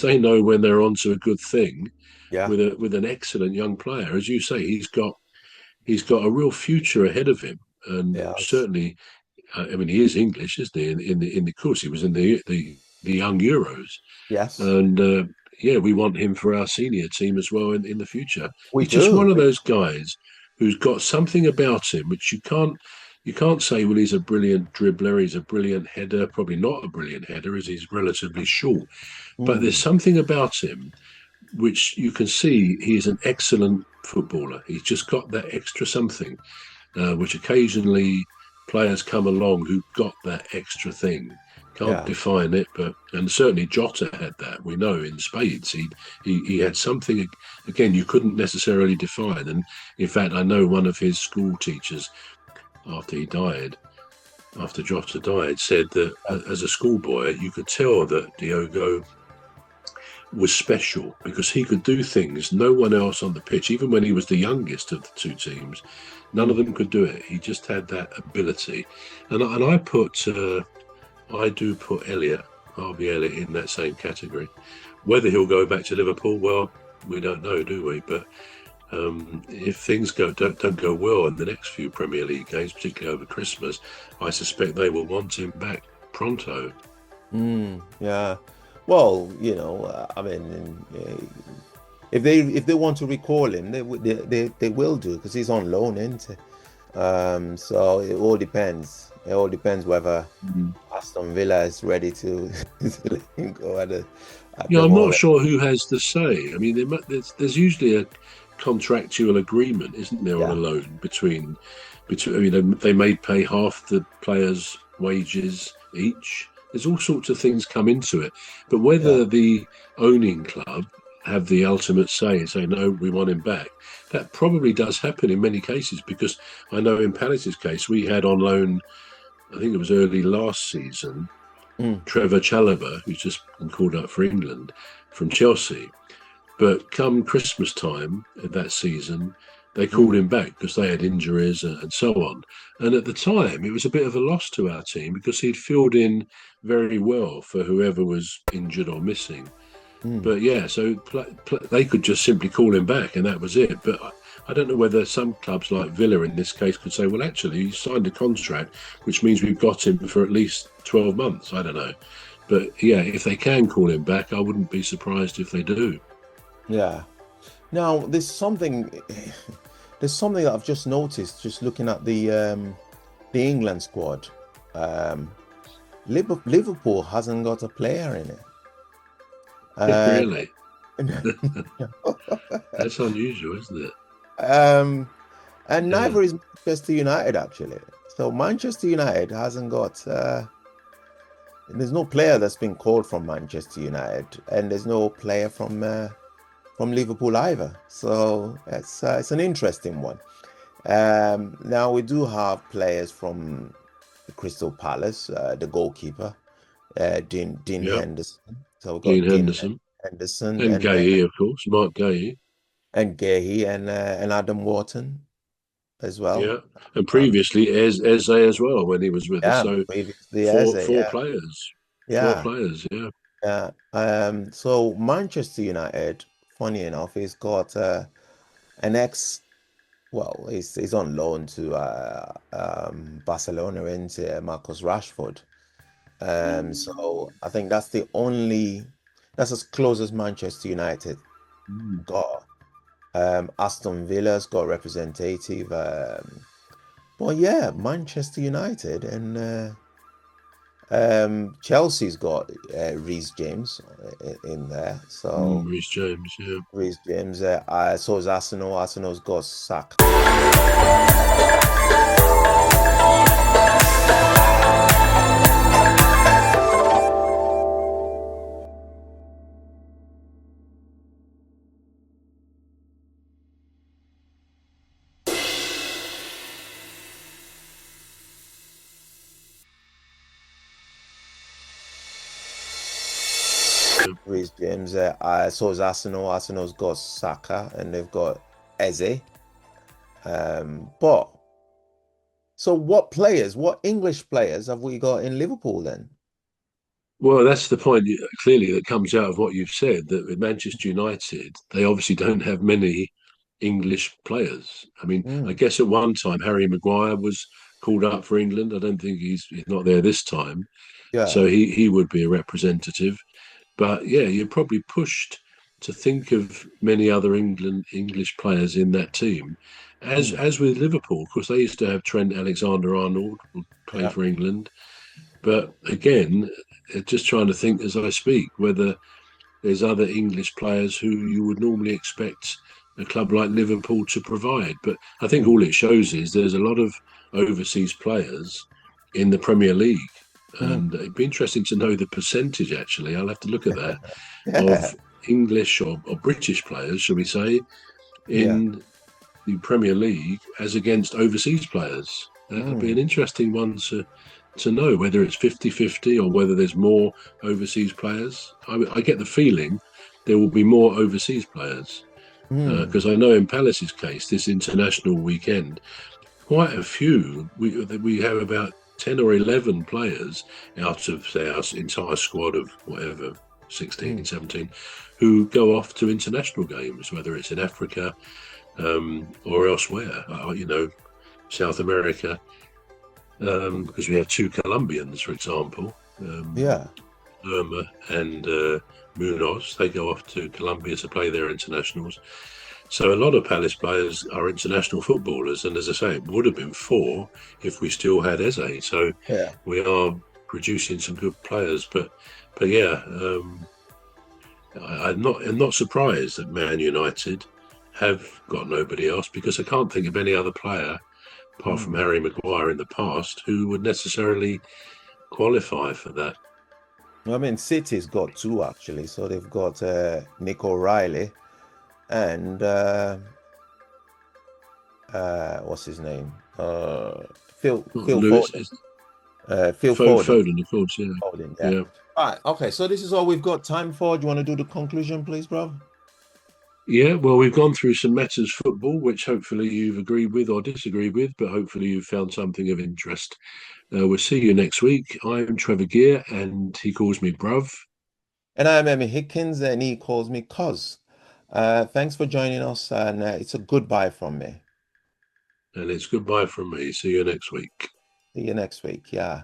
they know when they're onto a good thing Yeah. with an excellent young player. As you say, he's got a real future ahead of him, and Yes. certainly, I mean, he is English, isn't he? In the course, he was in the young Euros, Yes. and yeah, we want him for our senior team as well in the future. We He's just one do. of those guys who's got something about him which you can't say, well, he's a brilliant dribbler, he's a brilliant header, probably not a brilliant header as he's relatively short, but there's Mm. something about him which you can see he is an excellent footballer. He's just got that extra something, which occasionally players come along who've got that extra thing. Can't Yeah. define it, but and certainly Jota had that. We know in spades he had something again you couldn't necessarily define. And in fact, I know one of his school teachers after he died, after Jota died, said that as a schoolboy you could tell that Diogo was special because he could do things no one else on the pitch, even when he was the youngest of the two teams, none of Mm. them could do it. He just had that ability. And I do put Elliot, Harvey Elliot, in that same category. Whether he'll go back to Liverpool, well, we don't know, do we? But if things don't go well in the next few Premier League games, particularly over Christmas, I suspect they will want him back pronto. Mm. Yeah. Well, I mean, if they want to recall him, they will do because he's on loan, isn't he? So it all depends. It all depends whether Mm. Aston Villa is ready to, to let him go at Yeah, the I'm not moment. sure who has the say. I mean, there's usually a contractual agreement, isn't there, on a Yeah. loan between. I mean, they may pay half the players' wages each. There's all sorts of things come into it, but Yeah. whether the owning club have the ultimate say and say no, we want him back, that probably does happen in many cases because I know in Palace's case we had on loan. I think it was early last season Mm. Trevor Chalobah, who's just been called up for England from Chelsea. But come Christmas time that season, they called Mm. him back because they had injuries and so on. And at the time, it was a bit of a loss to our team because he'd filled in very well for whoever was injured or missing. Mm. But yeah, so they could just simply call him back and that was it. But I don't know whether some clubs like Villa in this case could say, well, actually, he signed a contract, which means we've got him for at least 12 months. I don't know. But yeah, if they can call him back, I wouldn't be surprised if they do. Yeah. Now, there's something that I've just noticed just looking at the England squad. Um, Liverpool hasn't got a player in it. Uh, Really? That's unusual, isn't it? um, and Yeah. neither is Manchester United actually. So Manchester United hasn't got. There's no player that's been called from Manchester United, and there's no player from Liverpool either. So it's an interesting one. Now we do have players from Crystal Palace, the goalkeeper, Dean Yeah. Henderson. So we've Dean got Dean Henderson. Henderson And Gahey, of course. Mark Gahey. and Gahey and Adam Wharton as well. Yeah. And Um, previously, Eze as well, when he was with us. yeah, So previously as four a four yeah, players. Four yeah, players, yeah. yeah. So Manchester United, funny enough, he's got an ex. Well, he's on loan to Barcelona into Marcus Rashford. So I think that's as close as Manchester United Mm. got. Aston Villa's got representative. But yeah, Manchester United and Chelsea's got Reece James in there. So Reece James, yeah. Reece James. So is Arsenal. Arsenal's got Saka. Reece James. So is Arsenal. Arsenal's got Saka and they've got Eze. But so what English players have we got in Liverpool then? Well, that's the point clearly that comes out of what you've said, that with Manchester United, they obviously don't have many English players. I mean, I Mm, guess at one time Harry Maguire was called up for England. I don't think he's not there this time, yeah. so he would be a representative. But yeah, you're probably pushed to think of many other English players in that team, Mm, as with Liverpool, because they used to have Trent Alexander-Arnold play yeah. for England. But again, just trying to think as I speak whether there's other English players who you would normally expect a club like Liverpool to provide. But I think Mm, all it shows is there's a lot of overseas players in the Premier League. mm. And it'd be interesting to know the percentage, actually. I'll have to look at that, Yeah. of English or British players, shall we say, Yeah. in the Premier League as against overseas players. That would be an Mm, interesting one to know whether it's 50-50 or whether there's more overseas players. I get the feeling there will be more overseas players mm. because I know in Palace's case, this international weekend, quite a few. We have about 10 or 11 players out of say, our entire squad of whatever, 16, Mm. 17, who go off to international games, whether it's in Africa or elsewhere, South America, because we have two Colombians, for example, Yeah. Lerma and Munoz. They go off to Colombia to play their internationals. So a lot of Palace players are international footballers, and as I say, it would have been four if we still had Eze. So Yeah. we are producing some good players, but yeah, I'm not surprised that Man United have got nobody else because I can't think of any other player apart from Mm. Harry Maguire in the past who would necessarily qualify for that. I mean, City's got two actually. So they've got Nick O'Reilly and what's his name? Not Phil Lewis, Foden. Phil Foden. Foden, of course, yeah, Foden, yeah. yeah. All right. Okay. So this is all we've got time for. Do you want to do the conclusion, please, bro? Yeah, well, we've gone through some matters football, which hopefully you've agreed with or disagreed with, but hopefully you've found something of interest. We'll see you next week. I'm Trevor Gear, and he calls me Bruv, And I'm Emmy Hikins, and he calls me Cuz. Thanks for joining us, and it's a goodbye from me. and it's goodbye from me. See you next week. See you next week. Yeah.